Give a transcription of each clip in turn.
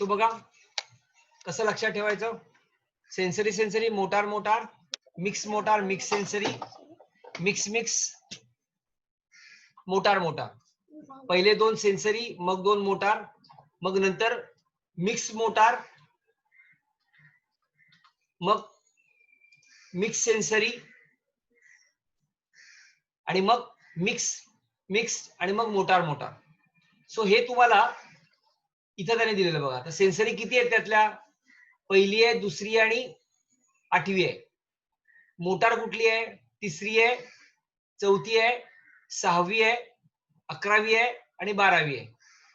So बघा कसं लक्षात ठेवायचं. Sensory sensory, motor motor, mix motor, mix sensory, mix mix, motor motor. पहिले दोन सेन्सरी, मग दोन मोटार, मग नंतर मिक्स मोटार, मग मिक्स सेन्सरी, आणि मग मिक्स मिक्स, आणि मग मोटार मोटार. सो हे तुम्हाला इथं त्याने दिलेलं बघा. तर सेन्सरी किती आहेत त्यातल्या? पहिली आहे, दुसरी आणि आठवी आहे. मोटार कुठली आहे? तिसरी आहे, चौथी आहे, सहावी आहे, 11वी आहे आणि 12वी आहे.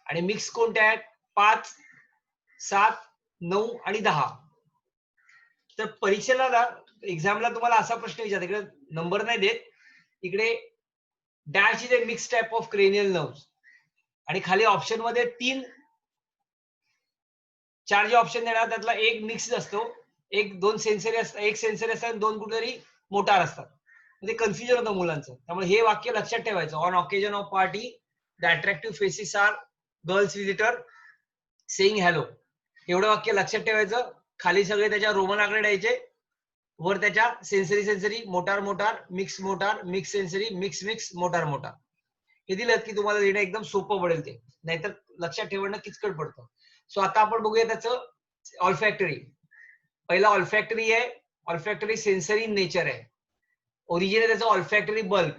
आणि मिक्स कोणत्या आहेत? 5, 7, 9 आणि 10. तर परीक्षेला एक्झामला तुम्हाला असा प्रश्न विचारतात, इकडे नंबर नाही देत, इकडे dash is a mix type of cranial nerves, आणि खाली ऑप्शन मध्ये 4 जे ऑप्शन देणार त्यातला एक मिक्स असतो, एक दोन सेन्सरी असतात, एक सेन्सरी असतात, दोन कुठेतरी मोटार असतात. म्हणजे कन्फ्युजन होतं मुलांचं. त्यामुळे हे वाक्य लक्षात ठेवायचं. On occasion of party the attractive faces are girls visitor saying hello. एवढं वाक्य लक्षात ठेवायचं. खाली सगळे त्याच्या रोमन आकडे द्यायचे, वर त्याच्या sensory sensory, motor motor, mix sensory, mix mix, motor motor. हे दिलं की तुम्हाला लिहिणं एकदम सोपं पडेल. ते नाहीतर लक्षात ठेवणं किचकट पडतं. सो आता आपण बघूया त्याचं ऑल्फॅक्टरी. पहिला ऑल्फॅक्टरी आहे. ऑल्फॅक्टरी सेन्सरी इन नेचर आहे. ओरिजिन आहे त्याचं ऑल्फॅक्टरी बल्ब.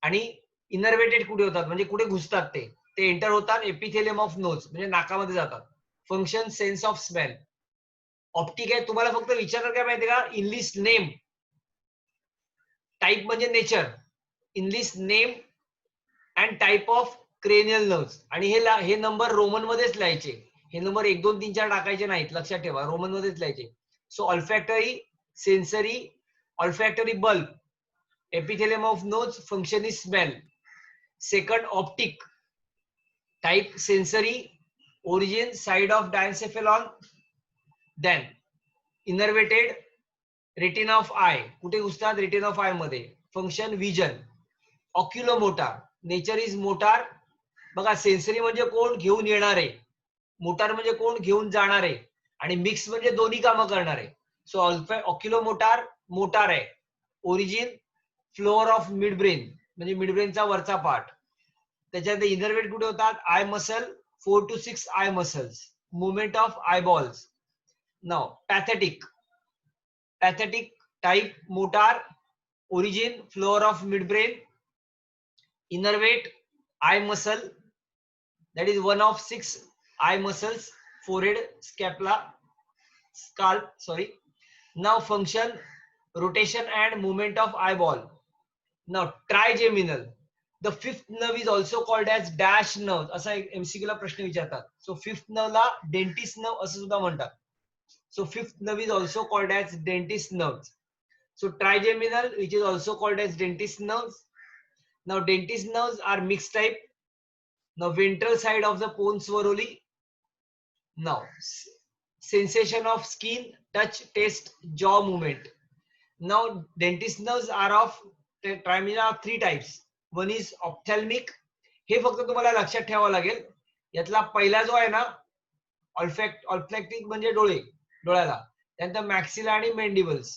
आणि इनर्वेटेड कुठे होतात म्हणजे कुठे घुसतात ते एंटर होतात एपिथेलियम ऑफ नोज म्हणजे नाकामध्ये जातात. Function sense of smell. Optic आहे. तुम्हाला फक्त विचारतात काय माहिती का? इंग्लिश नेम, टाइप म्हणजे nature, English name and type of cranial nerves. आणि हे नंबर रोमन मध्येच लिहायचे. हे नंबर 1 2 3 4 टाकायचे नाहीत, लक्षात ठेवा, रोमन मध्येच लिहायचे. So olfactory sensory, olfactory bulb, epithelium of nose, function is smell. Second, optic, type sensory, origin side of diencephalon. Then innervated, retina of eye, कुठे घुसतात? retina of eye मध्ये. function vision. oculomotor, nature is motor. बघा sensory म्हणजे कोण? घेऊन येणारे. Motor म्हणजे कोण? घेऊन जाणारे. आणि मिक्स म्हणजे दोन्ही कामं करणारे. सो ऑक्युलोमोटार मोटार आहे. Origin floor of midbrain म्हणजे मिड ब्रेनचा वरचा पार्ट. त्याच्यात इनर्वेट कुठे होतात? Eye muscle, 4 to 6 eye muscles. Movement of eyeballs. Now pathetic type motor, origin floor of midbrain, innervate eye muscle, that is 1 of 6 eye muscles, forehead, scapula, scalp, sorry. Now function rotation and movement of eyeball. Now trigeminal, the fifth nerve is also called as dash nerve. असा एक MCQ ला प्रश्न विचारतात. So fifth nerve ला dentist nerve असं सुद्धा म्हणतात. So fifth nerve is also called as dentist nerve. So trigeminal, which is also called as dentist nerves. Now dentist nerves are mixed type. Now ventral side of the pons varoli. Now sensation of skin, touch, taste, jaw movement. Now dentist nerves are of trigeminal of 3 types. One is ophthalmic. हे फक्त तुम्हाला लक्षात ठेवावं लागेल. यातला पहिला जो आहे ना ऑल्फॅक्टिक म्हणजे डोळ्याला. त्यानंतर मॅक्सिला आणि मेंडिबल्स.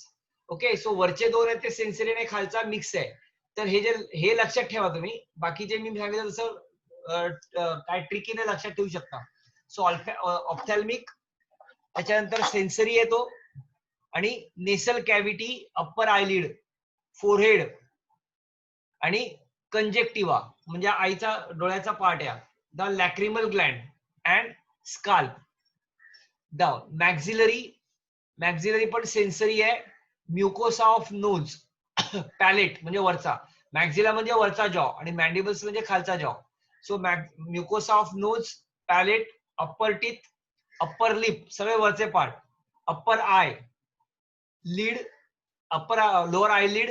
ओके. सो वरचे दोन आहेत ते सेन्सरी आणि खालचा मिक्स आहे. तर हे लक्षात ठेवा तुम्ही. बाकीचे मी सांगितलं तसं काय ट्रिकीने लक्षात ठेवू शकता. सो ऑप्थॅल्मिक, त्याच्यानंतर सेन्सरी येतो, आणि नेसल कॅव्हिटी, अप्पर आयलिड, फोरहेड आणि कंजेक्टिव्हा म्हणजे आईचा डोळ्याचा पार्ट आहे. The lacrimal gland and scalp. The maxillary पण सेन्सरी आहे. म्युकोसा ऑफ नोज, पॅलेट म्हणजे वरचा, मॅक्झिला म्हणजे वरचा जॉ आणि मॅन्डिबल्स म्हणजे खालचा jaw. So mucosa of nose, palate, upper teeth, upper lip सगळे वरचे part, upper eye, lid, upper lower eyelid,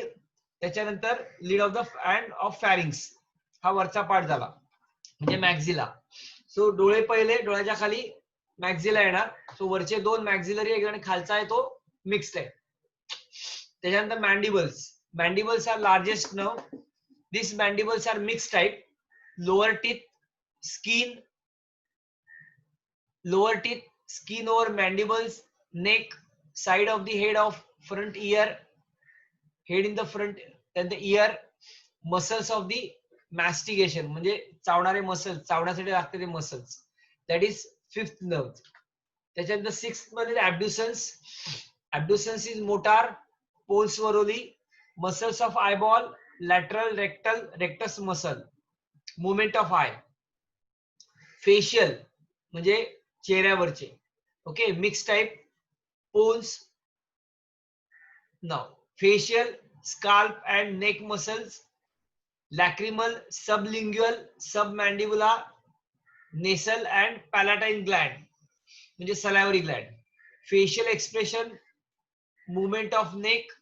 त्याच्यानंतर lid of the and of pharynx, हा वरचा पार्ट झाला म्हणजे मॅक्झिला. सो डोळे पहिले, डोळ्याच्या खाली मॅक्झिला येणार. सो वरचे दोन मॅक्झिलरी आहे आणि खालचा आहे तो मिक्स्ड आहे. त्याच्यानंतर mandibles are largest nerve. This mandibles are mix type. Lower teeth, skin, lower teeth, skin over mandibles, neck, side of the head of front ear, head in the front, then the ear, muscles of the mastication म्हणजे चावणारे muscles, चावण्यासाठी लागते ते muscles, that is fifth nerve. त्याच्यानंतर sixth मध्ये abducens. Abducens is motor, pons Varolii, muscles of eyeball, lateral rectus muscle, movement of eye. Facial म्हणजे चेहऱ्यावरचे. Okay, mix type, pons. Now facial, scalp and neck muscles, lacrimal, sublingual, submandibular, nasal and palatine gland म्हणजे salivary gland. Facial expression, movement of neck,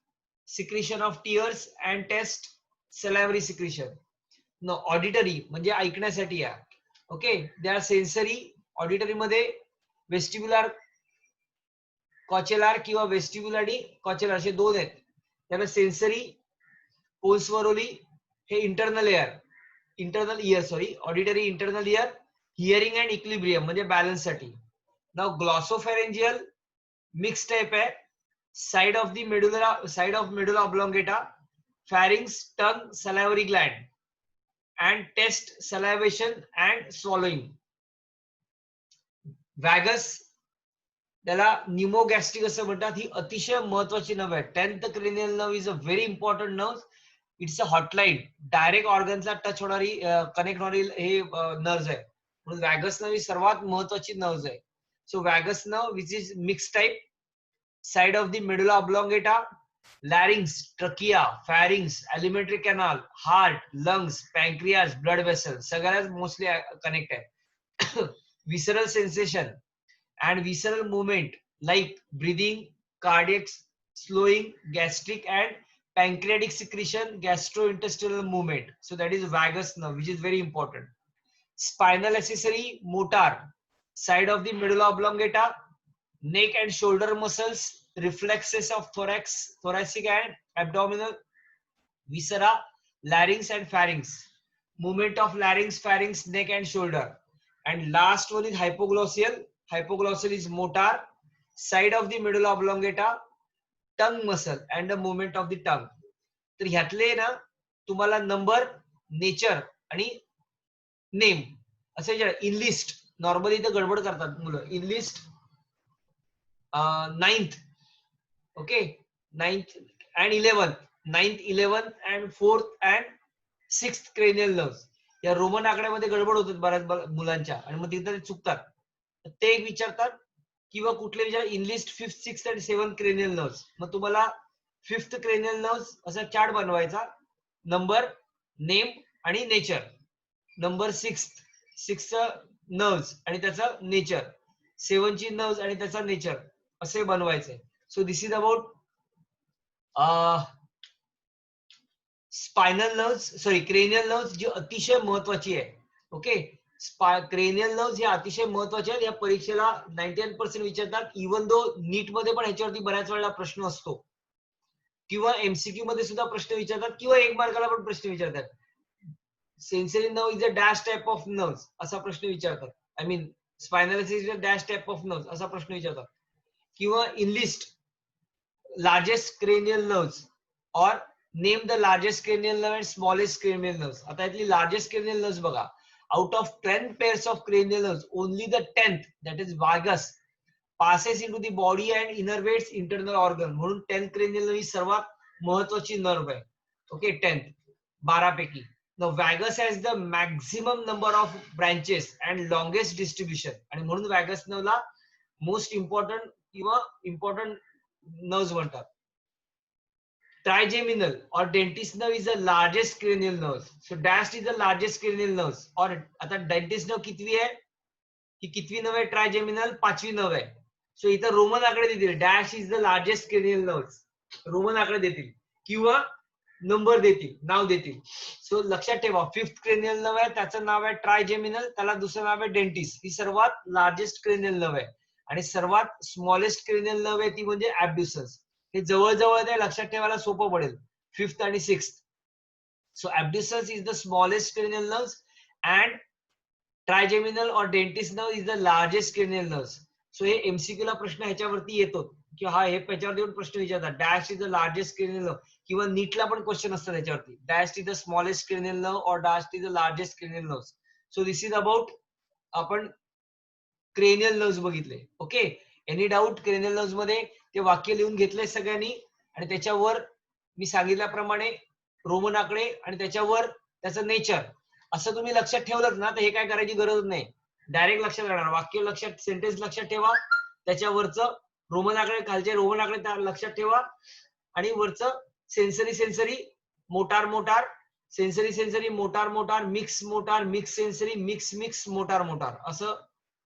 secretion of tears and test, salivary secretion. No, auditory म्हणजे ऐकण्यासाठी या. Okay, they are sensory. Auditory मध्ये vestibular, cochlear किंवा vestibular आणि cochlear असे दोन आहेत. त्याला सेन्सरी, पोल्स वरोली हे internal ear, auditory internal ear, hearing and equilibrium म्हणजे बॅलन्स साठी. नाव ग्लॉसोफेरेंजियल मिक्स टाइप आहे, side of medulla oblongata, pharynx, tongue, salivary gland and taste salivation and swallowing. Vagus, त्याला न्यूमोगॅस्ट्रिक असं म्हणतात. ही अतिशय महत्वाची नर्व आहे. 10th cranial nerve is a very important nerve. It's a hotline, direct ऑर्गनला touch होणारी, connect होणारी हे नर्व आहे. म्हणून वॅगस नर्व ही सर्वात महत्वाची नर्व आहे. So vagus nerve which is mix type, side of the medulla oblongata, larynx, trachea, pharynx, alimentary canal, heart, lungs, pancreas, blood vessel सगळ्याच मोस्टली कनेक्ट आहे. Visceral sensation and visceral movement like breathing, cardiac slowing, gastric and pancreatic secretion, gastrointestinal movement. So that is vagus nerve, which is very important. Spinal accessory, motor, side of the medulla oblongata, neck and shoulder muscles, reflexes of thoracic and abdominal, viscera, larynx and pharynx, movement of larynx, pharynx, neck and shoulder. And last one is hypoglossal. Hypoglossal is motor, side of the medulla oblongata, tongue muscle and the movement of the tongue. तर ह्यातले ना तुम्हाला number, nature आणि name असे in list. Normally इथं गडबड करतात मुलं. In list 9th, okay, 9th and 11th, 9th, 11th and 4th and 6th cranial nerves. या रोमन आकड्यामध्ये गडबड होतात बऱ्याच मुलांच्या आणि मग तिथे चुकतात. ते एक विचारतात किंवा कुठले विचार in list 5th, 6th and 7th cranial nerves. मग तुम्हाला 5th क्रेनियल नर्व्स असा चार्ट बनवायचा, नंबर, नेम आणि नेचर. नंबर 6th नर्व्स आणि त्याचा नेचर, 7th नर्व्स आणि त्याचा नेचर असे बनवायचे. So this is about spinal nerves, sorry cranial nerves, जी अतिशय महत्वाची आहे. ओके, क्रेनियल नर्व्स हे अतिशय महत्वाचे आहेत. या परीक्षेला 99% विचारतात. इवन दो नीट मध्ये पण ह्याच्यावरती बऱ्याच वेळेला प्रश्न असतो किंवा एमसीक्यू मध्ये सुद्धा प्रश्न विचारतात किंवा 1 मार्काला पण प्रश्न विचारतात. Sensory nerve is a dash type of nerves असा प्रश्न विचारतात. I mean spinal is a dash type of nerves असा प्रश्न विचारतात. किंवा in list largest cranial nerves or name the largest cranial nerve and smallest cranial nerves. आता इथली largest cranial nerves बघा. Out of 10 pairs of cranial nerves, only the 10th, that is vagus, passes into the body and innervates internal organ. म्हणून 10th cranial nerve ही सर्वात महत्वाची nerve आहे. Okay, 10th 12 पैकी. Now vagus has the maximum number of branches and longest distribution. आणि म्हणून vagus nerve ला most important किंवा important nerves म्हणतात. Trigeminal or dentist nerve is the largest cranial nerve. So dash is the largest cranial nerve. और आता dentist nerve कितवी आहे? ही कितवी nerve आहे? ट्रायजेमिनल 5वी nerve आहे. सो इथं रोमन आकडे देतील. Dash is the largest cranial nerve. Roman आकडे देतील किंवा नंबर देतील, नाव देतील. सो लक्षात ठेवा, 5th क्रेनियल नर्व आहे, त्याचं नाव आहे ट्रायजेमिनल, त्याला दुसरं नाव आहे डेंटिस्ट. ही सर्वात लार्जेस्ट क्रेनियल नर्व आहे. आणि सर्वात स्मॉलेस्ट क्रेनियल नर्व आहे ती म्हणजे ऍब्ड्युसन्स. हे जवळ ते लक्षात ठेवायला सोपं पडेल, 5th आणि 6th. So abducens is the smallest cranial nerves and trigeminal or dentist nerve is the largest cranial nerves. So हे एमसीक्यू ला प्रश्न ह्याच्यावरती येतो की हा हे त्याच्यावरती पण प्रश्न विचारतात. Dash is the largest cranial nerve, किंवा नीटला पण क्वेश्चन असतात त्याच्यावरती. Dash is the smallest cranial nerve or dash is the largest cranial nerve. So this is about आपण क्रेनियल नर्व्स बघितले. Okay, any doubt cranial nerves मध्ये? ते वाक्य लिहून घेतलंय सगळ्यांनी आणि त्याच्यावर मी सांगितल्याप्रमाणे रोमन आकडे आणि त्याच्यावर त्याचं नेचर असं तुम्ही लक्षात ठेवलं ना तर हे काय करायची गरज नाही, डायरेक्ट लक्षात राहणार. वाक्य लक्षात, सेंटेन्स लक्षात ठेवा, त्याच्यावरचं रोमन आकडे, खालचे रोमन आकडे लक्षात ठेवा आणि वरचं sensory sensory motor motor, sensory sensory motor motor, mix motor mix sensory, mix mix motor motor, असं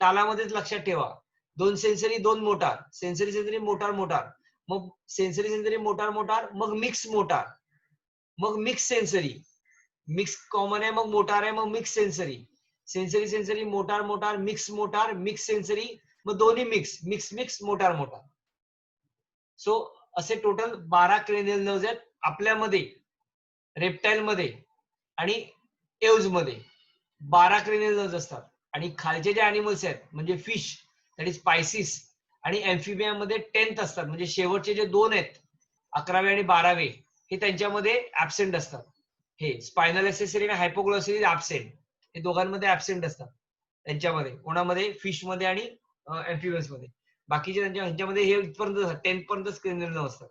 तालामध्येच लक्षात ठेवा. दोन सेन्सरी दोन motor, sensory sensory motor motor, मग सेन्सरी सेन्सरी मोटार मोटार, मग मिक्स मोटार, मग मिक्स सेन्सरी, मिक्स कॉमन आहे, मग मोटार आहे, मग mix sensory, sensory sensory motor motor, mix motor mix sensory, मग दोन्ही mix, mix mix motor motor. So असे टोटल 12 क्रेनियल नर्व्स आहेत आपल्यामध्ये, रेप्टाईल मध्ये आणि एव्ज मध्ये 12 क्रेनियल नर्व्स असतात. आणि खालचे जे अॅनिमल्स आहेत म्हणजे फिश, दॅट इज स्पायसिस, आणि अँफिबिया मध्ये 10th असतात, म्हणजे शेवटचे जे दोन आहेत 11वे आणि 12वे हे त्यांच्यामध्ये ऍबसेंट असतात. हे स्पायनल ॲक्सेसरी आणि हायपोग्लॉसरी ऍबसेंट, हे दोघांमध्ये ऍबसेंट असतात त्यांच्यामध्ये. कोणामध्ये? फिश मध्ये आणि अँफिबियन्स मध्ये. बाकीचे ह्यांच्यामध्ये हे इथपर्यंत 10th पर्यंत क्रेनियल नर्व्स असतात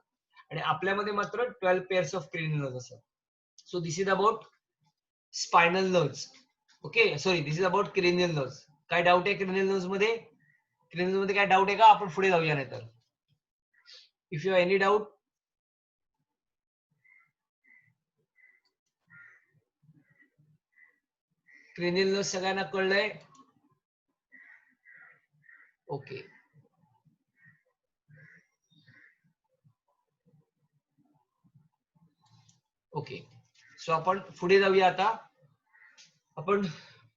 आणि आपल्यामध्ये मात्र 12 पेअर्स ऑफ क्रेनियल नर्व्स असतात. So this is about spinal nerves. Okay, sorry, this is about cranial nerves. काय डाऊट आहे क्रेनियल नर्व्स मध्ये? क्रेनियल मध्ये काय डाऊट आहे का? आपण पुढे जाऊया नाही तर. If you have any doubt. Cranial nerves सगळ्यांना कळलंय? ओके. ओके, सो आपण पुढे जाऊया आता. आपण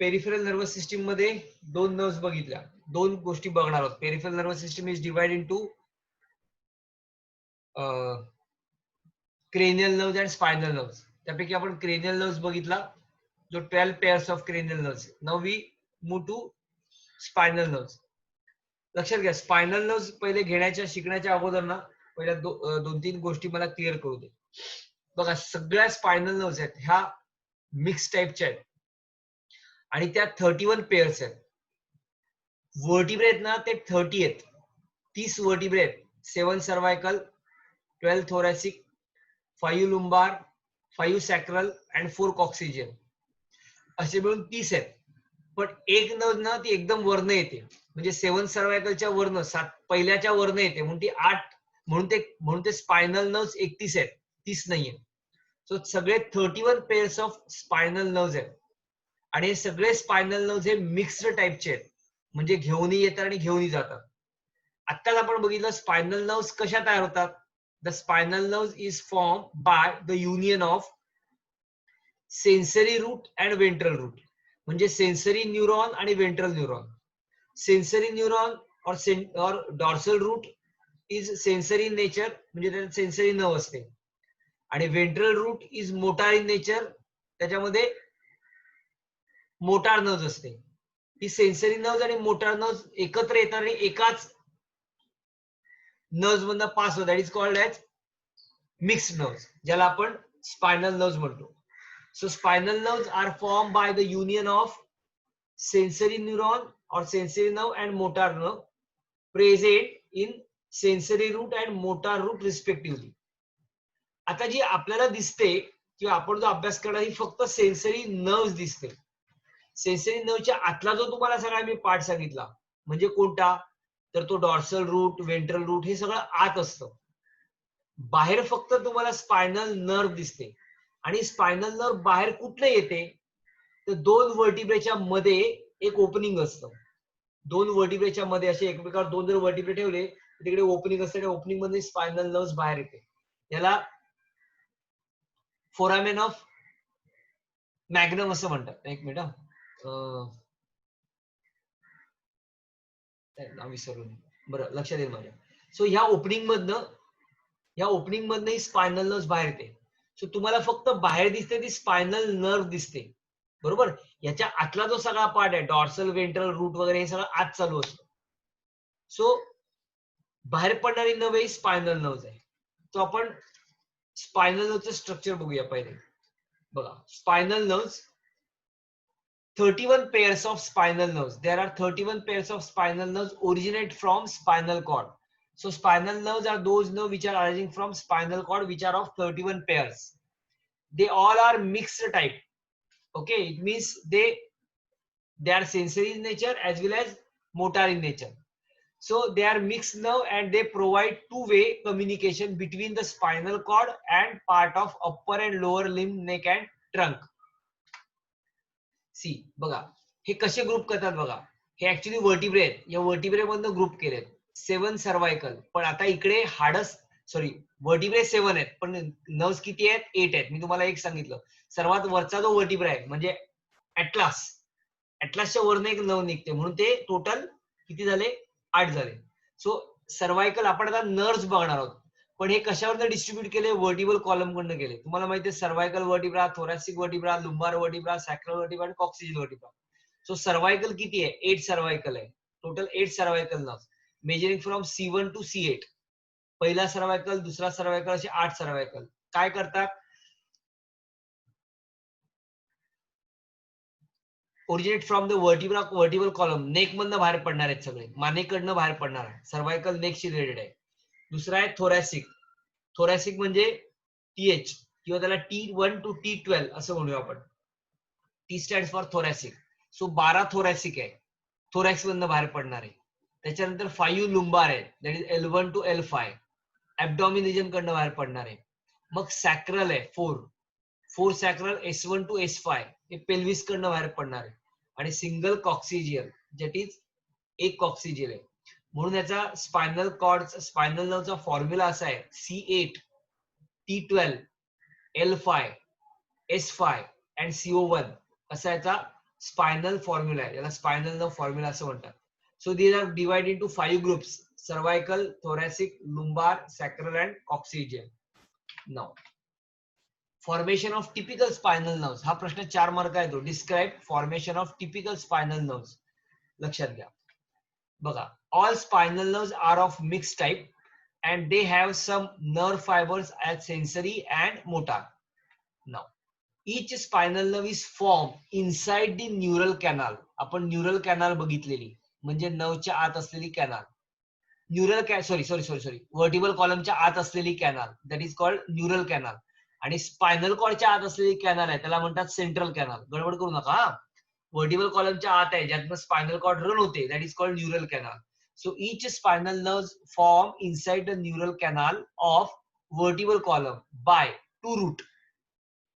पेरिफेरल नर्वस सिस्टीम मध्ये दोन नर्व्स बघितल्या, दोन गोष्टी बघणार आहोत. Peripheral nervous system is divide into cranial nerves and spinal nerves. त्यापैकी आपण क्रेनियल नर्व्स बघितला, जो 12 pairs of cranial nerves. Now we move to spinal nerves. लक्षात घ्या, स्पायनल नर्व्स पहिले घेण्याच्या शिकण्याच्या अगोदर ना पहिल्या दोन तीन गोष्टी मला क्लिअर करू दे. बघा, सगळ्या स्पायनल नर्व्स आहेत ह्या मिक्स टाईपच्या आहेत आणि त्या 31 पेअर्स आहेत. वर्टिब्रे आहेत ना ते 30 आहेत, 30 वर्टिब्रे आहेत. 7 सर्वायकल, 12 थोरॅसिक, 5 लुंबार, 5 सॅक्रल अँड 4 कॉक्सिजियन, असे मिळून 30 आहेत. पण एक नर्व ना ती एकदम वर्ण येते, म्हणजे 7 सर्वायकलच्या वर्ण, 7 पहिल्याच्या वर्ण येते, म्हणून ती 8, म्हणून ते स्पायनल नर्व्स 31 आहेत, 30 नाहीये. सो सगळे 31 पेअर्स ऑफ स्पायनल नर्व्स आहेत आणि हे सगळे स्पायनल नर्व्स हे मिक्स्ड टाईपचे आहेत, म्हणजे घेऊनही येतात आणि घेऊनही जातात. आत्ताच आपण बघितलं स्पायनल नर्व्स कशा तयार होतात. The spinal nerves is form by the union of sensory root and ventral root, म्हणजे सेन्सरी न्यूरॉन आणि वेंट्रल न्यूरॉन. सेन्सरी न्यूरॉन और dorsal root is sensory in nature, म्हणजे त्यात सेन्सरी नर्व असते. आणि ventral root is motor in nature, त्याच्यामध्ये motor nerve असते. ही सेन्सरी नर्व आणि मोटार नर्व एकत्र येतात आणि एकाच नर्व्स मधनं पास होतात. That is called as mixed nerves, ज्याला आपण स्पायनल नर्व्स म्हणतो. So spinal nerves are form by the union of sensory neuron or sensory nerve and motor nerve present in sensory root and motor root respectively. आता जी आपल्याला दिसते किंवा आपण जो अभ्यास करणार ही फक्त सेन्सरी नर्व्स दिसते. सेन्सरी नर्वच्या आतला जो तुम्हाला सगळा मी पार्ट सांगितला म्हणजे कोणता, तर तो डॉर्सल रूट, वेंट्रल रूट, हे सगळं आत असतं. बाहेर फक्त तुम्हाला स्पायनल नर्व दिसते. आणि स्पायनल नर्व बाहेर कुठलं येते, तर 2 वर्टिब्रेच्या मध्ये एक ओपनिंग असतं. 2 वर्टिब्रेच्या मध्ये असे एकमेकावर 2 जर वर्टिब्रे ठेवले तर तिकडे ओपनिंग असते, त्या ओपनिंग मध्ये स्पायनल नर्व्स बाहेर येते. याला फोरामेन ऑफ मॅग्नम असं म्हणतात. एक मिनिट, विसरलो, बरं लक्षात येईल माझ्या. सो ह्या ओपनिंग मधनं ही स्पायनल नर्व्स बाहेर येते. सो तुम्हाला फक्त बाहेर दिसते ती स्पायनल नर्व दिसते, बरोबर. याच्या आतला जो सगळा पार्ट आहे डॉर्सल, वेंट्रल, रूट वगैरे हे सगळं आत चालू असतं. सो बाहेर पडणारी नर्व ही स्पायनल नर्व्ह आहे. तो आपण स्पायनल नर्व्हचं स्ट्रक्चर बघूया पहिले. बघा, spinal nerve 31 pairs of spinal nerves. There are 31 pairs of spinal nerves originate from spinal cord. So spinal nerves are those nerves which are arising from spinal cord, which are of 31 pairs. They all are mixed type. Okay, it means they are sensory in nature as well as motor in nature. So they are mixed nerve and they provide two-way communication between the spinal cord and part of upper and lower limb, neck and trunk. See बघा, हे कसे group करतात बघा. हे actually vertebrae आहेत. या vertebrae मधनं group केलेत. 7 सर्वायकल. पण आता इकडे हाडस सॉरी वर्टिब्रे 7 आहेत पण नर्व्स किती आहेत? 8 आहेत. मी तुम्हाला एक सांगितलं. सर्वात वरचा जो वर्टिब्रा आहे म्हणजे ऍटलास, ऍटलासच्या वरनं एक नर्व निघते म्हणून ते टोटल किती झाले? 8 झाले. सो सर्वायकल आपण आता नर्व्स बघणार आहोत. पण हे कशावर डिस्ट्रीब्यूट केले? वर्टिबल कॉलम कडनं केले. तुम्हाला माहिती आहे cervical vertebra, thoracic vertebra, lumbar vertebra, sacral vertebra आणि कॉक्सिजल वर्टिब्रा. सो सर्वायकल किती आहे? 8 सर्वायकल आहे. Total 8 cervical nerves measuring from C1 to C8. पहिला सर्वायकल, दुसरा सर्वायकल असे 8 सर्वायकल. काय करतात? Originate from the vertebral column. Neck मधनं बाहेर पडणार आहेत सगळे, मानेकडनं बाहेर पडणार आहे. सर्वायकल नेकशी रिलेटेड आहे. दुसरा आहे थोरॅसिक. थोरॅसिक म्हणजे TH किंवा त्याला T1 टू T12 असं म्हणूया आपण. T stands for thoracic. So 12 thoracic आहे, थोरॅक्स मधनं बाहेर पडणार आहे. त्याच्यानंतर 5 लुंबार आहे, that is L1 to L5. Abdomen region कडनं बाहेर पडणार आहे. मग सॅक्रल आहे 4 सॅक्रल S1 टू S5 हे पेल्विस कडनं बाहेर पडणार आहे. आणि सिंगल कॉक्सिजियल दॅट इज एक कॉक्सिजियल आहे. म्हणून याचा स्पायनल कॉर्ड स्पायनल नर्वचा फॉर्म्युला असा आहे C8 T12 L5 S5 and CO1 असा याचा स्पायनल फॉर्म्युला आहे. याला स्पायनल नर्व फॉर्म्युला असं म्हणतात. So these are divide into 5 groups: cervical, thoracic, lumbar, sacral and coccygeal. Now formation of typical spinal nerves. हा प्रश्न 4 मार्क आहे. तो describe formation of typical spinal nerves. लक्षात घ्या. बघा, all spinal nerves are of mixed type and they have some nerve fibers as sensory and motor. Now each spinal nerve is formed inside the neural canal. आपण neural canal बघितलेली म्हणजे नर्वच्या आत असलेली canal. Neural vertebral कॉलमच्या आत असलेली canal that is called neural canal. आणि spinal कॉर्डच्या आत असलेली कॅनल आहे त्याला म्हणतात सेंट्रल कॅनल. गडबड करू नका. वर्टिबल कॉलमच्या आत आहे ज्यातनं स्पायनल कॉर्ड रन होते, that is called neural canal. So each spinal nerve form inside the neural canal of vertebral column by two root.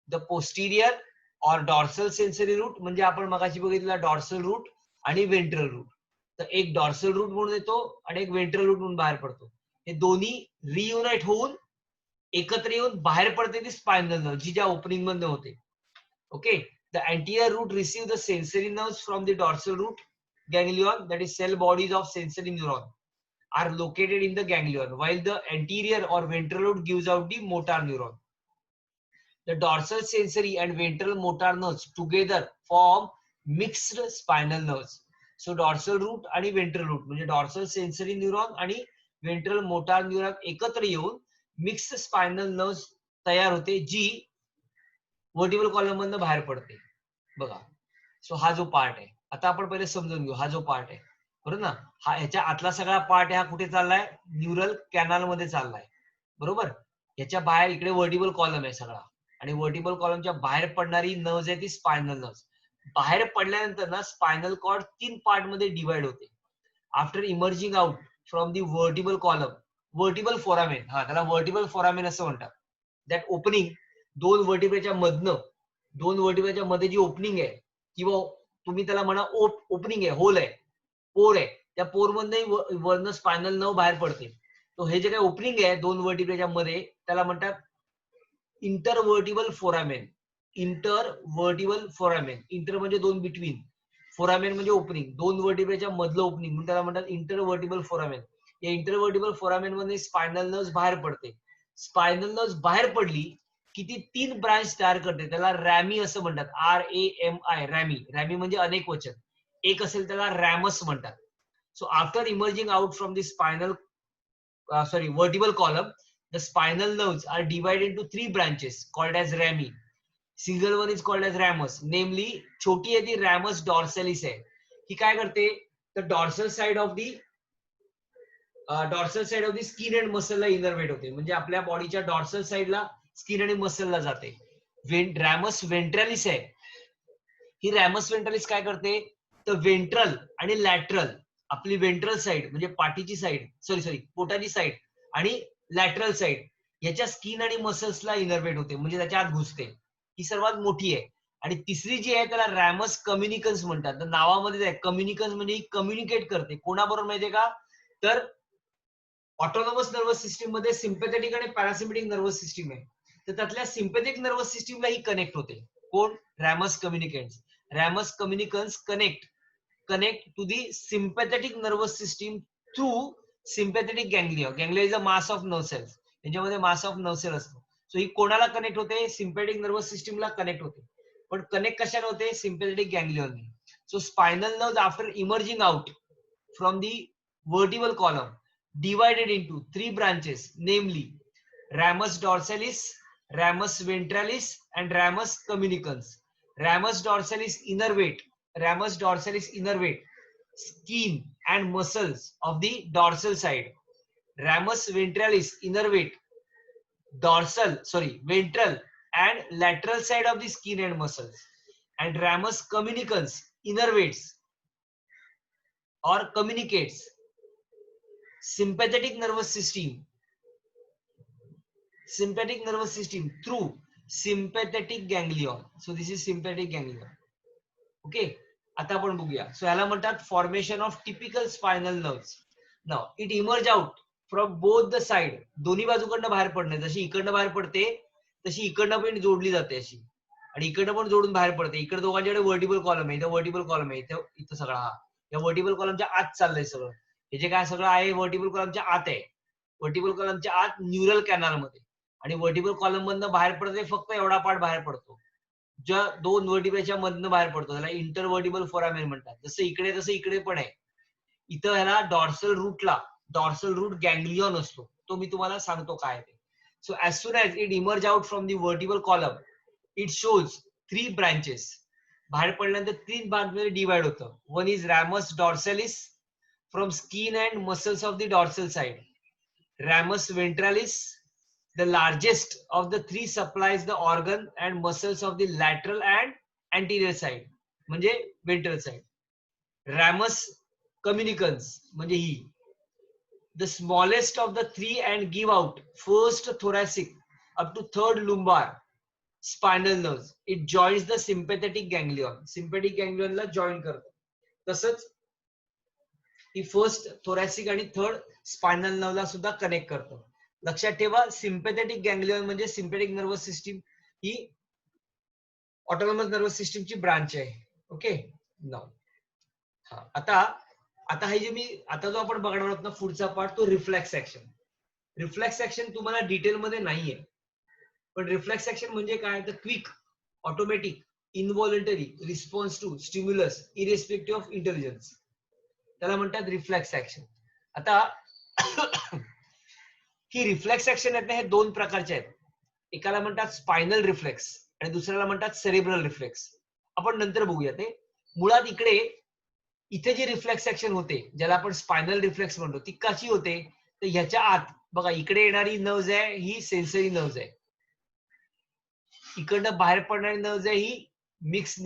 The posterior or dorsal sensory root म्हणजे आपण मगाशी बघितला डॉर्सल रूट आणि ventral route. तर एक dorsal route म्हणून येतो आणि एक वेंट्रल रूट म्हणून बाहेर पडतो. हे दोन्ही रियुनाइट होऊन एकत्र येऊन बाहेर पडते ती स्पायनल नर्व जी ज्या ओपनिंग मध्ये होते. Okay, the anterior root receive the sensory nerves from the dorsal root ganglion, that is cell bodies of sensory neuron are located in the ganglion, while the anterior or ventral root gives out the motor neuron. The dorsal sensory and ventral motor nerves together form mixed spinal nerves. So dorsal root आणि ventral root म्हणजे dorsal sensory neuron आणि ventral motor neuron एकत्र येऊन mixed spinal nerves तयार होते जी vertebral column मधनं बाहेर पडते. बघा, सो हा जो पार्ट आहे आता आपण पहिले समजून घेऊ. हा जो पार्ट आहे बरोबर ना, हा ह्याच्या आतला सगळा पार्ट आहे हा कुठे चाललाय? न्यूरल कॅनल मध्ये चाललाय. बरोबर, याच्या बाहेर इकडे वर्टिबल कॉलम आहे सगळा आणि वर्टिबल कॉलमच्या बाहेर पडणारी नर्व्स आहे ती स्पायनल नर्व्स. बाहेर पडल्यानंतर ना स्पायनल कॉर्ड 3 पार्ट मध्ये डिवाइड होते. After emerging out from the vertebral column, vertebral foramen, हा त्याला वर्टिबल फोरामेन असं म्हणतात. दॅट ओपनिंग दोन वर्टिब्रेच्या मध्ये जी ओपनिंग आहे किंवा तुम्ही त्याला म्हणा ओपनिंग आहे, होल आहे, पोर आहे, त्या पोर मधनं वरनं स्पायनल नर्व बाहेर पडते. तो हे जे काही ओपनिंग आहे दोन वर्टिब्रेच्या मध्ये त्याला म्हणतात intervertebral foramen. Intervertebral foramen, inter म्हणजे दोन, बिटवीन, फोरामेन म्हणजे ओपनिंग, दोन वर्टिब्रेच्या मधलं ओपनिंग म्हणून त्याला म्हणतात इंटरवर्टिबल फोरामेन. या इंटरवर्टिबल फोरामेन मध्ये स्पायनल नर्व्स बाहेर पडते. स्पायनल नर्व्स बाहेर पडली की ती 3 ब्रांच तयार करते. त्याला रॅमी असं म्हणतात, RAMI, रॅमी. रॅमी म्हणजे अनेक वचन, एक असेल त्याला रॅमस म्हणतात. So after emerging out from the vertebral column, the spinal nerves are divided into 3 branches called as rami. Single one is called as ramus, namely छोटी आहे ती ramus dorsalis आहे. ही काय करते, the dorsal side of the skin and मसलला innervate होते, म्हणजे आपल्या बॉडीच्या डॉर्सल साइडला स्किन आणि मसलला जाते. रॅमस वेंट्रॅलिस आहे, ही रॅमस वेंट्रॅलिस काय करते, तर वेंट्रल आणि लॅटरल, आपली वेंट्रल साइड म्हणजे पाठीची साइड, सॉरी पोटाची साइड आणि लॅटरल साइड याच्या स्किन आणि मसल्सला इनर्वेट होते, म्हणजे त्याच्या आत घुसते. ही सर्वात मोठी आहे. आणि तिसरी जी आहे त्याला रॅमस कम्युनिकन्स म्हणतात. तर नावामध्ये कम्युनिकन्स म्हणजे कम्युनिकेट करते कोणाबरोबर माहितीये का, तर ऑटोनॉमस नर्वस सिस्टीम मध्ये सिम्पॅथेटिक आणि पॅरासिम्पॅथिक नर्वस सिस्टीम आहे. तर त्यातल्या सिम्पॅथेटिक नर्वस सिस्टीमला ही कनेक्ट होते. कोण, ramus communicans. Ramus communicans connect to the sympathetic nervous system through sympathetic ganglia. Ganglia is a mass of nerve cells, त्याच्यामध्ये मास ऑफ नर्व सेल असतो. सो ही कोणाला कनेक्ट होते, सिम्पॅथेटिक नर्वस सिस्टीमला connect होते. पण कनेक्ट कशाने होते, सिम्पॅथेटिक गँग्लियॉनने. So spinal nerves after emerging out from the vertebral column divided into 3 branches, namely ramus dorsalis, ramus ventralis and ramus communicans. Ramus dorsalis innervate skin and muscles of the dorsal side. Ramus ventralis innervate ventral and lateral side of the skin and muscles. And ramus communicans innervates or communicates sympathetic nervous system through sympathetic ganglion. So this is sympathetic ganglion. Okay, आता आपण बघूया. So याला म्हणतात formation of typical spinal nerves. Now it emerge out from both the side, दोन्ही बाजूकडनं बाहेर पडणे. जशी इकडनं बाहेर पडते तशी इकडनं पण जोडली जाते अशी, आणि इकडनं पण जोडून बाहेर पडते. इकडे दोघांच्याकडे वर्टिबल कॉलम आहे, इथं वर्टिबल कॉलम आहे, इथं सगळा हा या वर्टिबल कॉलमच्या आत चाललंय सगळं. हे जे काय सगळं आहे वर्टिबल कॉलमच्या आत आहे. वर्टिबल कॉलमच्या आत न्यूरल कॅनल मध्ये, आणि वर्टिबल कॉलम मधनं बाहेर पडते फक्त एवढा पार्ट बाहेर पडतो, ज्या 2 वर्टिब्रेच्या मधनं बाहेर पडतो. त्याला इंटरवर्टिबल फोरामेन म्हणतात. जसं इकडे तसं इकडे पण आहे. इथं ह्याला डॉर्सल रूट गँग्लियॉन असतो, तो मी तुम्हाला सांगतो काय ते. So as soon as it emerge out from the vertebral column, it shows 3 branches. बाहेर पडल्यानंतर 3 भागांमध्ये डिवाइड होतं. One is ramus dorsalis from skin and muscles of the dorsal side. Ramus ventralis, the largest of the 3, supplies the organ and muscles of the lateral and anterior side, म्हणजे ventral side. Ramus communicans म्हणजे ही the smallest of the 3 and give out first thoracic up to 3rd lumbar spinal nerves. It joins the sympathetic ganglion. Sympathetic ganglion ला join करतो. तसंच ही first thoracic आणि 3rd spinal nerve ला सुद्धा connect करतो. लक्षात ठेवा, सिम्पॅथेटिक गँग्लियन म्हणजे सिम्पॅथेटिक नर्वस सिस्टीम ही ऑटोनॉमस नर्वस सिस्टीमची ब्रांच आहे. ओके, नाउ आता हे जे मी आता जो आपण बघणार आहोत ना पुढचा पार्ट, तो रिफ्लेक्स ऍक्शन. रिफ्लेक्स ऍक्शन तुम्हाला डिटेल मध्ये नाहीये, पण रिफ्लेक्स ऍक्शन म्हणजे काय, तर quick, automatic, involuntary response to stimulus irrespective of intelligence, त्याला म्हणतात रिफ्लेक्स ऍक्शन. आता ही रिफ्लेक्स ऍक्शन आहेत ना, हे 2 प्रकारचे आहेत. एकाला म्हणतात स्पायनल रिफ्लेक्स आणि दुसऱ्याला म्हणतात सेरेब्रल रिफ्लेक्स. आपण नंतर बघूया ते. मुळात इथे जी रिफ्लेक्स ऍक्शन होते, ज्याला आपण स्पायनल रिफ्लेक्स म्हणतो, ती कशी होते, तर ह्याच्या आत बघा इकडे येणारी नर्व्ज आहे ही सेन्सरी नर्व्ज आहे, इकडनं बाहेर पडणारी नर्व्ज आहे ही मिक्स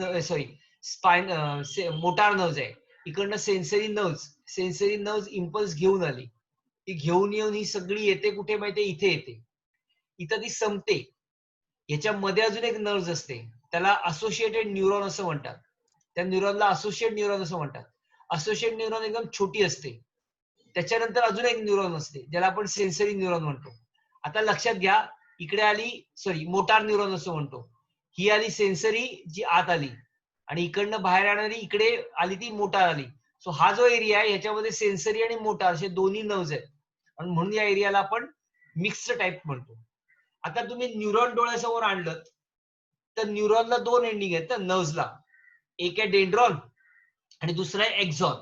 मोटार नर्व्ज आहे. इकडनं सेन्सरी नर्व्ज इम्पल्स घेऊन आली, ती घेऊन येऊन ही सगळी येते कुठे माहितीये, इथे येते. इथं ती संपते. याच्यामध्ये अजून एक नर्व्ज असते, त्याला असोसिएटेड न्यूरॉन असं म्हणतात. त्या न्यूरॉनला असोसिएट न्यूरॉन असं म्हणतात. असोसिएट न्यूरॉन एकदम छोटी असते. त्याच्यानंतर अजून एक न्यूरॉन असते ज्याला आपण सेन्सरी न्यूरॉन म्हणतो. आता लक्षात घ्या, इकडे आली मोटार न्यूरॉन असं म्हणतो, ही आली सेन्सरी जी आत आली, आणि इकडनं बाहेर येणारी इकडे आली ती मोटार आली. सो हा जो एरिया आहे याच्यामध्ये सेन्सरी आणि मोटार असे दोन्ही नर्व्ज आहेत, आणि म्हणून या एरियाला आपण मिक्स्ड टाइप म्हणतो. आता तुम्ही न्यूरॉन डोळ्यासमोर आणलं तर न्यूरॉनला 2 एंडिंग आहेत ना नर्व्जला, एक आहे डेंड्रॉन आणि दुसरा आहे एक्झॉन.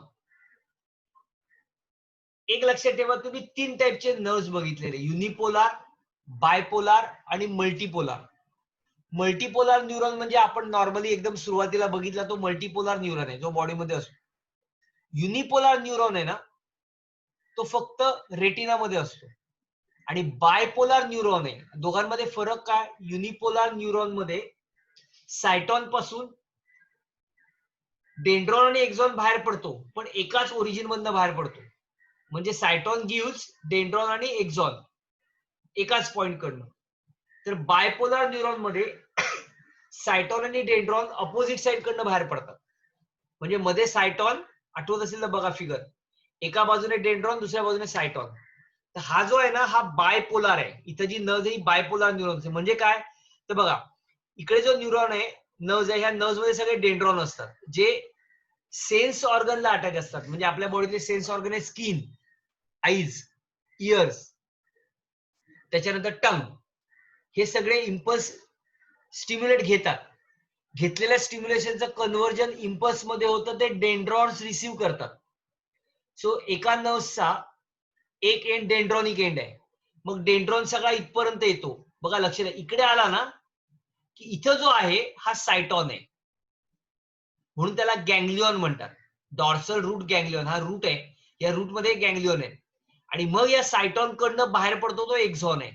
एक लक्षात ठेवा, तुम्ही 3 टाईपचे नर्व्स बघितलेले, युनिपोलार, बायपोलार आणि मल्टीपोलार. मल्टीपोलार न्यूरॉन म्हणजे आपण नॉर्मली एकदम सुरुवातीला बघितला तो मल्टीपोलार न्यूरॉन आहे, जो बॉडीमध्ये असतो. युनिपोलार न्यूरॉन आहे ना, तो फक्त रेटिनामध्ये असतो. आणि बायपोलार न्यूरॉन आहे. दोघांमध्ये फरक काय? युनिपोलार न्यूरॉन मध्ये सायटॉन पासून डेंड्रॉन आणि एक्झॉन बाहेर पडतो, पण एकाच ओरिजिन मधनं बाहेर पडतो. म्हणजे सायटॉन गिव्स डेंड्रॉन आणि एक्झॉन एकाच पॉइंट कडनं. तर बायपोलार न्यूरॉन मध्ये सायटॉन आणि डेंड्रॉन अपोजिट साइड कडनं बाहेर पडतात. म्हणजे मध्ये सायटॉन, आठवत असेल तर बघा फिगर, एका बाजूने डेंड्रॉन, दुसऱ्या बाजूने सायटॉन. तर हा जो आहे ना, हा बायपोलार आहे. इथं जी नर्व्ह आहे बायपोलार न्यूरॉन. म्हणजे काय? तर बघा, इकडे जो न्यूरॉन आहे, नर्व्ह आहे, ह्या नर्व्ह मध्ये सगळे डेंड्रॉन असतात, जे सेन्स ऑर्गनला अटॅच असतात. म्हणजे आपल्या बॉडीतले सेन्स ऑर्गन आहे स्किन, आईज, इयर्स, त्याच्यानंतर टंग. हे सगळे इम्पल्स स्टिम्युलेट घेतात. घेतलेल्या स्टिम्युलेशनचं कन्व्हर्जन इम्पल्स मध्ये होतं, ते डेंड्रॉन्स रिसीव्ह करतात. सो एका नर्व्हचा एक एंड डेंड्रॉनिक एंड आहे. मग डेंड्रॉन सगळा इथपर्यंत येतो. बघा लक्ष द्या, इकडे आला ना की इथं जो आहे हा सायटॉन आहे, म्हणून त्याला गँग्लियॉन म्हणतात. डॉर्सल रूट गँग्लियॉन हा रूट आहे, या रूट मध्ये गँग्लियॉन आहे. आणि मग या सायटॉन कडनं बाहेर पडतो तो एक्झॉन आहे.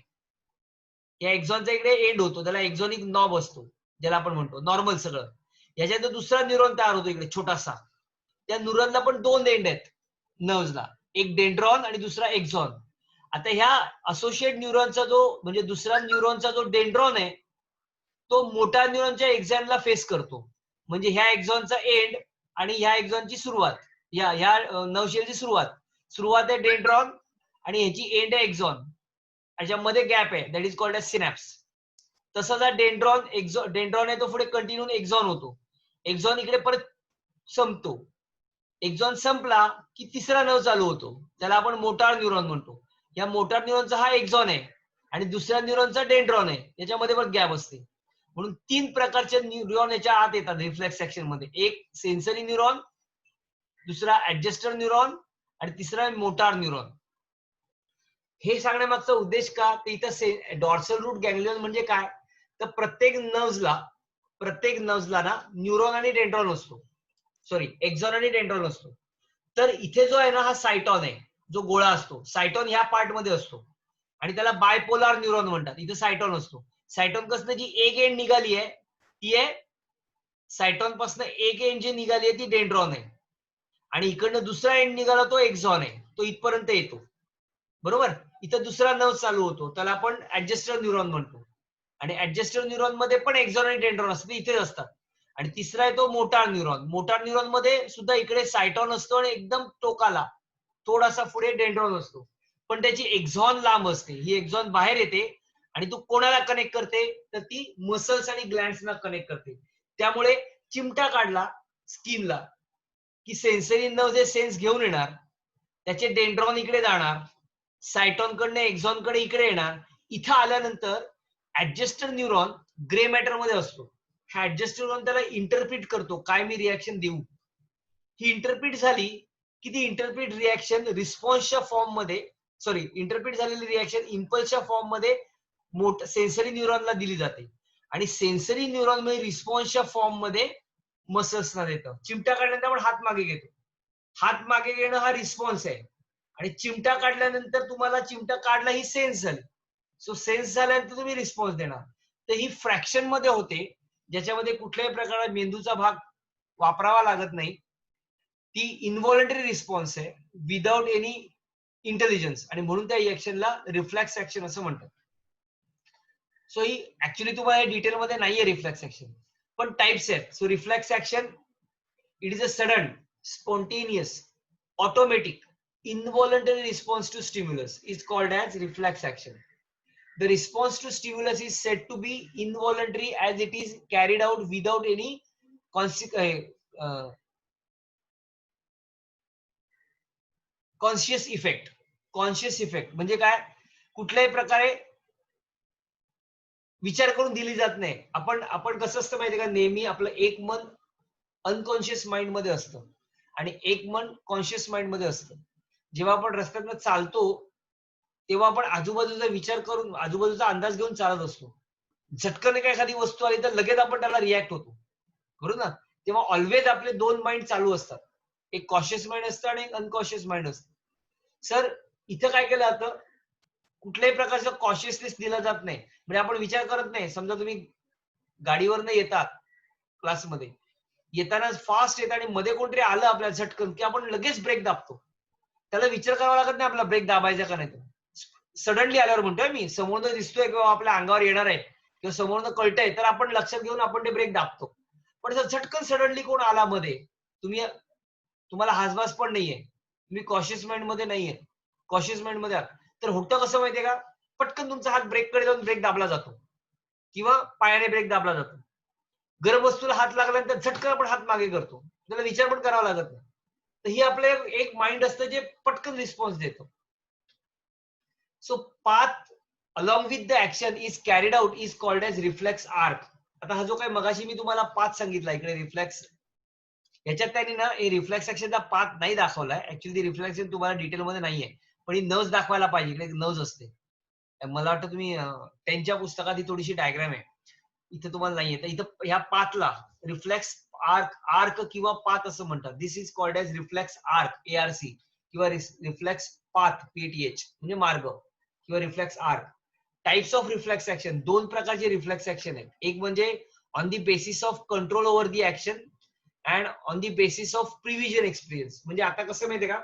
या एक्झॉनचा इकडे एंड होतो, त्याला एक्झॉनिक नॉब असतो, ज्याला आपण म्हणतो नॉर्मल सगळं. याच्यात दुसरा न्यूरॉन तयार होतो इकडे छोटासा. त्या न्यूरॉनला पण 2 एंड आहेत नर्व्हला, एक डेंड्रॉन आणि दुसरा एक्झॉन. आता ह्या असोसिएट न्यूरॉनचा जो म्हणजे दुसरा न्यूरॉनचा जो डेंड्रॉन आहे, तो मोठ्या न्यूरॉनच्या एक्झॉनला फेस करतो. म्हणजे ह्या एक्झॉनचा एंड आणि ह्या एक्झॉनची सुरुवात, ह्या नर्व्ह सुरुवात आहे डेंड्रॉन आणि ह्याची एंड आहे एक्झॉन. याच्यामध्ये गॅप आहे, that is called as synapse. तसाच डेंड्रॉन आहे, तो पुढे कंटिन्यू एक्झॉन होतो. एक्झॉन इकडे परत संपतो. एक्झॉन संपला की तिसरा नर्व चालू होतो, त्याला आपण मोटार न्यूरॉन म्हणतो. या मोटार न्यूरॉनचा हा एक्झॉन आहे आणि दुसऱ्या न्यूरॉनचा डेंड्रॉन आहे, याच्यामध्ये पण गॅप असते. म्हणून 3 प्रकारचे न्यूरॉन याच्या आत येतात रिफ्लेक्स सेक्शन मध्ये. एक सेन्सरी न्यूरॉन, दुसरा ऍडजस्टर न्यूरॉन आणि तिसरा मोटार न्यूरॉन. हे सांगण्यामागचा उद्देश का, तर इथं डॉर्सल रूट गँग्लियॉन म्हणजे काय, तर प्रत्येक नर्व्हला ना न्यूरॉन आणि डेंड्रॉन असतो, सॉरी एक्झॉन आणि डेंड्रॉन असतो. तर इथे जो आहे ना हा सायटॉन आहे, जो गोळा असतो, सायटॉन ह्या पार्ट मध्ये असतो आणि त्याला बायपोलार न्यूरॉन म्हणतात. इथे सायटॉन असतो. सायटॉन पासून जी एक एंड निघाली आहे ती आहे, सायटॉन पासून एक एंड जी निघाली आहे ती डेंड्रॉन आहे आणि इकडनं दुसरा एंड निघाला तो एक्झॉन आहे, तो इथपर्यंत येतो. बरोबर. इथं दुसरा नर्व चालू होतो, त्याला आपण ऍडजस्टर न्यूरॉन म्हणतो. आणि ऍडजस्टर न्यूरॉन मध्ये पण एक्झॉन आणि डेंड्रॉन असतात, इथेच असतात. आणि तिसरा आहे तो मोटार न्यूरॉन. मोटार न्यूरॉन मध्ये सुद्धा इकडे सायटॉन असतो आणि एकदम टोकाला थोडासा पुढे डेंड्रॉन असतो, पण त्याची एक्झॉन लांब असते. ही एक्झॉन बाहेर येते आणि तू कोणाला कनेक्ट करते, तर ती मसल्स आणि ग्लँड्सना कनेक्ट करते. त्यामुळे चिमटा काढला स्किनला की सेन्सरी नर्व्ह जे सेन्स घेऊन येणार, त्याचे डेंड्रॉन इकडे जाणार, सायटॉन कडनं एक्झॉन कडे इकडे येणार. इथं आल्यानंतर ऍडजस्टर न्यूरॉन ग्रे मॅटर मध्ये असतो. हा ऍडजस्टर न्यूरॉन त्याला इंटरप्रिट करतो, काय मी रिॲक्शन देऊ. ही इंटरप्रिट झाली की ती इंटरप्रिट रिॲक्शन रिस्पॉन्सच्या फॉर्म मध्ये, सॉरी इंटरप्रिट झालेली रिॲक्शन इम्पल्सच्या फॉर्म मध्ये सेन्सरी न्यूरॉनला दिली जाते आणि सेन्सरी न्यूरॉन मध्ये रिस्पॉन्सच्या फॉर्म मध्ये मसल्सना देतं. चिमटा काढल्यानंतर आपण हात मागे घेतो, हात मागे घेणं हा रिस्पॉन्स आहे. आणि चिमटा काढल्यानंतर तुम्हाला चिमटा काढला ही सेन्स झाली, सो सेन्स झाल्यानंतर तुम्ही रिस्पॉन्स देणार. तर ही फ्रॅक्शन मध्ये होते, ज्याच्यामध्ये कुठल्याही प्रकारे मेंदूचा भाग वापरावा लागत नाही. ती इनव्हॉलंटरी रिस्पॉन्स आहे विदाउट एनी इंटेलिजन्स, आणि म्हणून त्या ऍक्शनला रिफ्लेक्स ऍक्शन असं म्हणतात. सो ही ऍक्च्युली तुम्हाला डिटेल मध्ये नाहीये रिफ्लेक्स ऍक्शन, पण टाइप्स आहेत. So reflex action, it is a sudden, spontaneous, automatic, involuntary response to stimulus is called as reflex action. The response to stimulus is said to be involuntary as it is carried out without any conscious effect. Conscious effect म्हणजे काय, कुठल्याही प्रकारे विचार करून दिली जात नाही. आपण कसं असतं माहितीये का, नेहमी आपलं एक मन अनकॉन्शियस माइंड मध्ये असतं आणि एक मन कॉन्शियस माइंड मध्ये असतं. जेव्हा आपण रस्त्यातनं चालतो तेव्हा आपण आजूबाजूचा विचार करून आजूबाजूचा अंदाज घेऊन चालत असतो. झटकन काय एखादी वस्तू आली तर लगेच आपण त्याला रिॲक्ट होतो, बरोबर ना? तेव्हा ऑलवेज आपले दोन माइंड चालू असतात. एक कॉशियस माइंड असतं आणि एक अनकॉशियस माइंड असतं. सर इथं काय केलं जातं, कुठल्याही प्रकारचं कॉशियसनेस दिला जात नाही. म्हणजे आपण विचार करत नाही. समजा तुम्ही गाडीवरनं येतात क्लासमध्ये, येताना फास्ट येत आणि मध्ये कोणतरी आलं आपल्याला झटकन, की आपण लगेच ब्रेक दाबतो. त्याला विचार करावा लागत नाही आपला ब्रेक दाबायचा का नाही. सडनली आल्यावर म्हणतोय मी, समोरनं दिसतोय किंवा आपल्या अंगावर येणार आहे किंवा समोरनं कळतंय, तर आपण लक्षात घेऊन आपण ते ब्रेक दाबतो. पण जर झटकन सडनली कोण आला मध्ये, तुम्हाला हासभास पण नाहीये, तुम्ही कॉशियस माइंड मध्ये नाहीये, कॉशियस माइंड मध्ये आहात, तर होतं कसं माहितीये का, पटकन तुमचा हात ब्रेककडे जाऊन ब्रेक दाबला जातो किंवा पायाने ब्रेक दाबला जातो. गरम वस्तूला हात लागल्यानंतर झटकन आपण हात मागे करतो, त्याला विचार पण करावा लागत नाही. तर ही आपलं एक माइंड असतं जे पटकन रिस्पॉन्स देतो. So path along with the action is carried out is called as reflex arc. आता हा जो काही मगाशी मी तुम्हाला पाथ सांगितला इकडे रिफ्लेक्स, याच्यात त्यांनी ना हे रिफ्लेक्स ऍक्शनचा पाथ नाही दाखवलाय. ऍक्च्युअली रिफ्लेक्स तुम्हाला डिटेल मध्ये नाहीये, पण ही नज दाखवायला पाहिजे. इकडे नज असते. मला वाटतं तुम्ही त्यांच्या पुस्तकात ही थोडीशी डायग्राम आहे, इथे तुम्हाला नाहीये. तर इथं ह्या पाथला रिफ्लेक्स आर्क आर्क किंवा पाथ असं म्हणतात. This is called as reflex arc ARC किंवा रिफ्लेक्स पाथ PATH म्हणजे मार्ग किंवा reflex arc. Types of reflex action, दोन प्रकारचे रिफ्लेक्स ऍक्शन आहेत. एक म्हणजे on the basis of control over the action and on the basis of previous experience. म्हणजे आता कसं माहितीये का,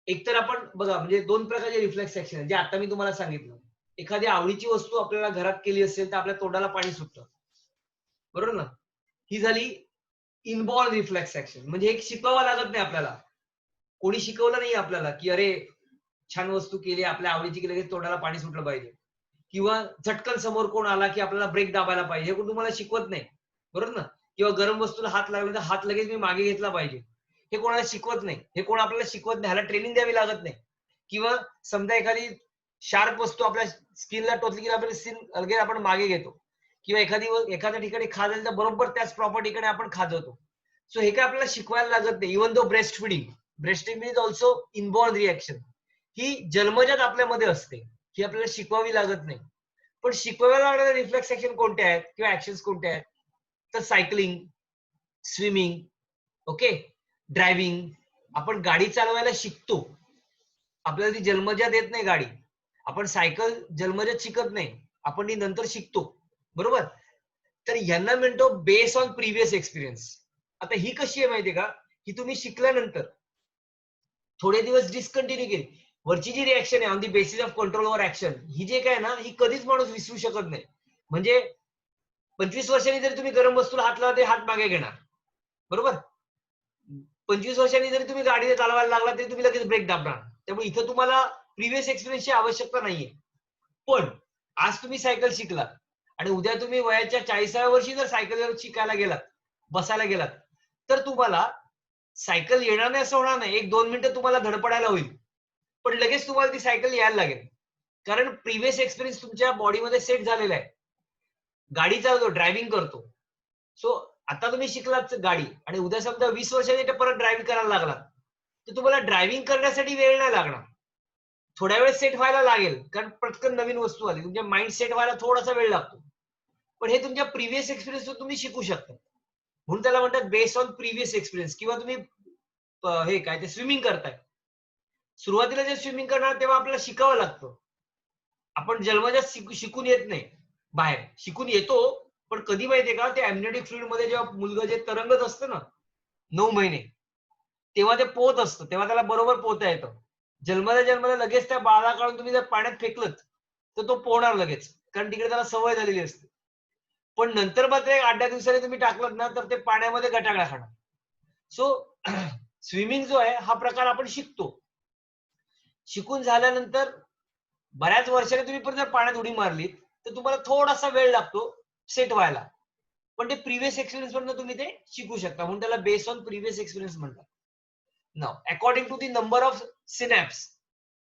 एकतर आपण बघा म्हणजे दोन प्रकारचे रिफ्लेक्स ऍक्शन आहेत जे आता मी तुम्हाला सांगितलं. एखादी आवडीची वस्तू आपल्याला घरात केली असेल तर आपल्या तोंडाला पाणी सुटतं, बरोबर ना? ही झाली इनबॉर्न रिफ्लेक्स ऍक्शन. म्हणजे एक शिकवावं लागत नाही आपल्याला, कोणी शिकवलं नाही आपल्याला की अरे छान वस्तू केली आपल्या आवडीची की लगेच तोंडाला पाणी सुटलं पाहिजे, किंवा झटकन समोर कोण आला की आपल्याला ब्रेक दाबायला पाहिजे, हे कोण तुम्हाला शिकवत नाही, बरोबर ना? किंवा गरम वस्तूला हात लागला तर हात लगेच मी मागे घेतला पाहिजे, हे कोणाला शिकवत नाही. हे कोण आपल्याला शिकवत नाही, ह्याला ट्रेनिंग द्यावी लागत नाही. किंवा समजा एखादी शार्प वस्तू आपल्या स्किनला टोचली की आपल्याला स्किन लगेच आपण मागे घेतो, किंवा एखाद्या ठिकाणी खाजलं तर बरोबर त्याच प्रॉपर्टीकडे आपण खाजवतो. सो हे काय आपल्याला शिकवायला लागत नाही. Even though breast feeding is also inborn reaction. ही जन्मजात आपल्यामध्ये असते, ही आपल्याला शिकवावी लागत नाही. पण शिकवायला लागणारे रिफ्लेक्स ऍक्शन कोणते आहेत किंवा ऍक्शन्स कोणते आहेत, तर सायकलिंग, स्विमिंग, ओके, ड्रायव्हिंग. आपण गाडी चालवायला शिकतो, आपल्याला ती जन्मजात येत नाही गाडी. आपण सायकल जन्मजात शिकत नाही, आपण ती नंतर शिकतो, बरोबर? तर यांना म्हणतो बेस ऑन प्रिव्हियस एक्सपिरियन्स. आता ही कशी आहे माहितीये का, ही तुम्ही शिकल्यानंतर थोडे दिवस डिस्कंटिन्यू केली, वरची जी रिएक्शन आहे on the basis of control over action, ही जे काय ना, ही कधीच माणूस विसरू शकत नाही. म्हणजे 25 वर्षांनी जरी तुम्ही गरम वस्तूला हात लावला तरी हात मागे घेणार, बरोबर? 25 वर्षांनी जरी तुम्ही गाडी चालवायला लागला तरी तुम्ही लगेच ब्रेक दाबणार. त्यामुळे इथं तुम्हाला प्रिव्हियस एक्सपिरियन्सची आवश्यकता नाहीये. पण आज तुम्ही सायकल शिकलात आणि उद्या तुम्ही वयाच्या 40व्या वर्षी जर सायकल शिकायला गेलात, बसायला गेलात, तर तुम्हाला सायकल येणार नाही असं होणार नाही. 1-2 मिनिटं तुम्हाला धडपडायला होईल, पण लगेच तुम्हाला ती सायकल यायला लागेल. कारण प्रिव्हियस एक्सपिरियन्स तुमच्या बॉडीमध्ये सेट झालेला आहे. गाडी चालवतो, ड्रायव्हिंग करतो. सो आता तुम्ही शिकलात गाडी आणि उद्या समजा 20 वर्षांनी परत ड्रायव्हिंग करायला लागला, तर तुम्हाला ड्रायव्हिंग करण्यासाठी वेळ नाही लागणार. थोड्या वेळ सेट व्हायला लागेल, कारण पटकन नवीन वस्तू आली, तुमच्या माइंड सेट व्हायला थोडासा वेळ लागतो. पण हे तुमच्या प्रिव्हियस एक्सपिरियन्स तुम्ही शिकू शकता. म्हणून त्याला म्हणतात बेस्ड ऑन प्रिव्हियस एक्सपिरियन्स. किंवा तुम्ही हे काय ते स्विमिंग करताय, सुरुवातीला जे स्विमिंग करणार तेव्हा आपल्याला शिकावं लागतं. आपण जन्मजात शिकून येत नाही, बाहेर शिकून येतो, पण कधी माहितीये का, ते एम्नियोटिक फ्लुइड मध्ये जेव्हा मुलगा जे तरंगत असतं ना 9 महिने, तेव्हा ते पोहत असतं, तेव्हा त्याला बरोबर पोहता येतं. जन्मला लगेच त्या बाळा काढून तुम्ही जर पाण्यात फेकलं तर तो पोहणार लगेच, कारण तिकडे त्याला सवय झालेली असते. पण नंतर मात्र 8-10 दिवसांनी तुम्ही टाकलं ना तर ते पाण्यामध्ये गटागळा खाणार. सो स्विमिंग जो आहे हा प्रकार आपण शिकतो. शिकून झाल्यानंतर बऱ्याच वर्षांनी तुम्ही पण जर पाण्यात उडी मारली तर तुम्हाला थोडासा वेळ लागतो सेट व्हायला, पण ते प्रिव्हियस एक्सपिरियन्स मधून तुम्ही ते शिकू शकता. म्हणून त्याला बेस्ड ऑन प्रिव्हियस एक्सपिरियन्स म्हणतात. नाव according to the number of synapse,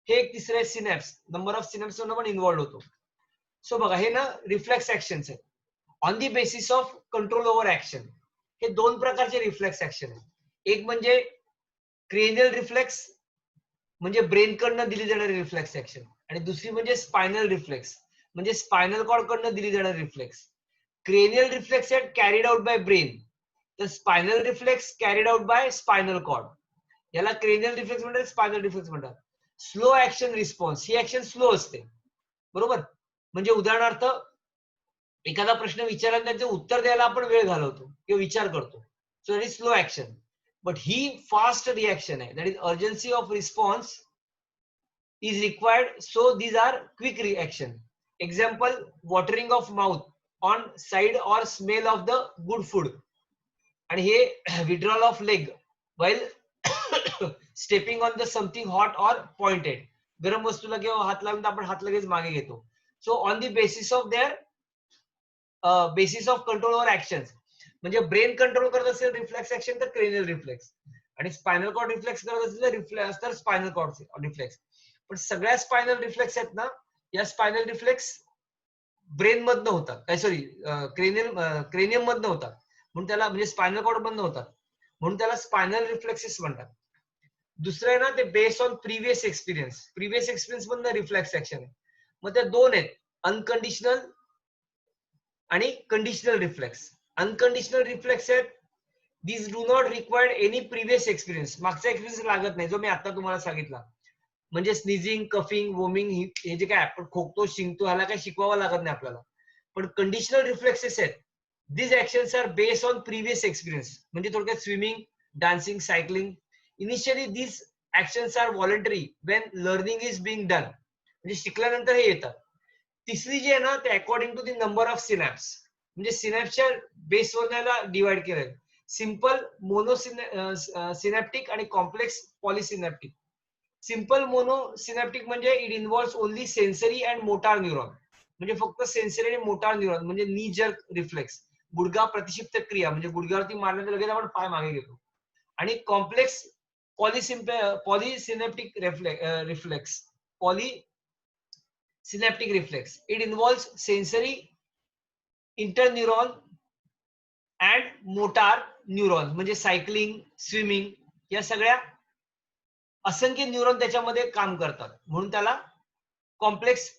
हे एक तिसरे सिनॅप्स, नंबर ऑफ सिनॅप्स पण इन्व्हॉल्व होतो. सो बघा हे ना रिफ्लेक्स ऍक्शन्स आहेत on the basis of control over action. हे दोन प्रकारचे रिफ्लेक्स ऍक्शन आहेत. एक म्हणजे क्रेनियल रिफ्लेक्स, म्हणजे ब्रेन कडनं दिली जाणारी रिफ्लेक्स ऍक्शन, आणि दुसरी म्हणजे स्पायनल रिफ्लेक्स, म्हणजे स्पायनल कॉर्ड कडनं दिली जाणारी reflex. Cranial reflex carried out by brain, तर spinal reflex carried out by spinal cord. याला क्रेनियल रिफ्लेक्स म्हणतात, स्पायनल रिफ्लेक्स म्हणतात. स्लो ऍक्शन रिस्पॉन्स, ही ऍक्शन स्लो असते, बरोबर. म्हणजे उदाहरणार्थ एखादा प्रश्न विचारला त्याचं उत्तर द्यायला आपण वेळ घालवतो किंवा विचार करतो, so that is slow action. But ही फास्ट रिॲक्शन आहे, that is urgency of response is required, so these are quick reaction. Example, watering of mouth on side or smell of the good food, and here withdrawal of leg while stepping on the something hot or pointed. गरम वस्तूला किंवा हात लावून आपण हात लगेच मागे घेतो. So on the basis of their bases of control over actions, म्हणजे ब्रेन कंट्रोल करत असेल रिफ्लेक्स ऍक्शन तर क्रेनियल रिफ्लेक्स, आणि स्पायनल कॉर्ड रिफ्लेक्स करत असेल तर रिफ्लेक्स तर स्पायनल कॉर्ड रिफ्लेक्स. पण सगळ्या स्पायनल रिफ्लेक्स आहेत ना, या स्पायनल रिफ्लेक्स ब्रेन मधनं होतात, काय सॉरी क्रेनियम मधनं होतात, म्हणून त्याला, म्हणजे स्पायनल कॉर्ड मधनं होतात, म्हणून त्याला स्पायनल रिफ्लेक्सेस म्हणतात. दुसरं आहे ना ते बेस्ड ऑन प्रिव्हियस एक्सपिरियन्स मधनं रिफ्लेक्स ऍक्शन आहे. मग त्या दोन आहेत, अनकंडिशनल आणि कंडिशनल रिफ्लेक्स. अनकंडिशनल रिफ्लेक्स आहेत, these do not require any previous experience, मागचा एक्सपिरियन्स लागत नाही, जो मी आता तुम्हाला सांगितला. म्हणजे स्निझिंग, कफिंग, वोमिंग, हे जे काय आपण खोकतो, शिंकतो, ह्याला काही शिकवावं लागत नाही आपल्याला. पण कंडिशनल रिफ्लेक्सेस आहेत, these actions are based on previous experience. म्हणजे थोडक्यात swimming, dancing, cycling, initially these actions are voluntary when learning is being done, म्हणजे शिकल्यानंतर हे येतात. तिसरी जी आहे ना ते according to the number of synapse, म्हणजे सिनॅप्सच्या बेसवर याला डिवाइड केलंय. सिंपल मोनो सिनॅप्टिक आणि complex polysynaptic. Simple mono synaptic म्हणजे it involves only sensory and motor neuron, म्हणजे फक्त सेन्सरी आणि मोटार न्यूरॉन, म्हणजे नी जर्क रिफ्लेक्स, गुडघा प्रतिक्षिप्त क्रिया, म्हणजे गुडघ्यावरती मारल्यानंतर लगेच आपण पाय मागे घेतो. आणि complex polysynaptic reflex, polysynaptic reflex, it involves sensory, interneuron and motor neuron, म्हणजे सायकलिंग, स्विमिंग, या सगळ्या असंख्य न्यूरॉन त्याच्यामध्ये काम करतात, म्हणून त्याला कॉम्प्लेक्स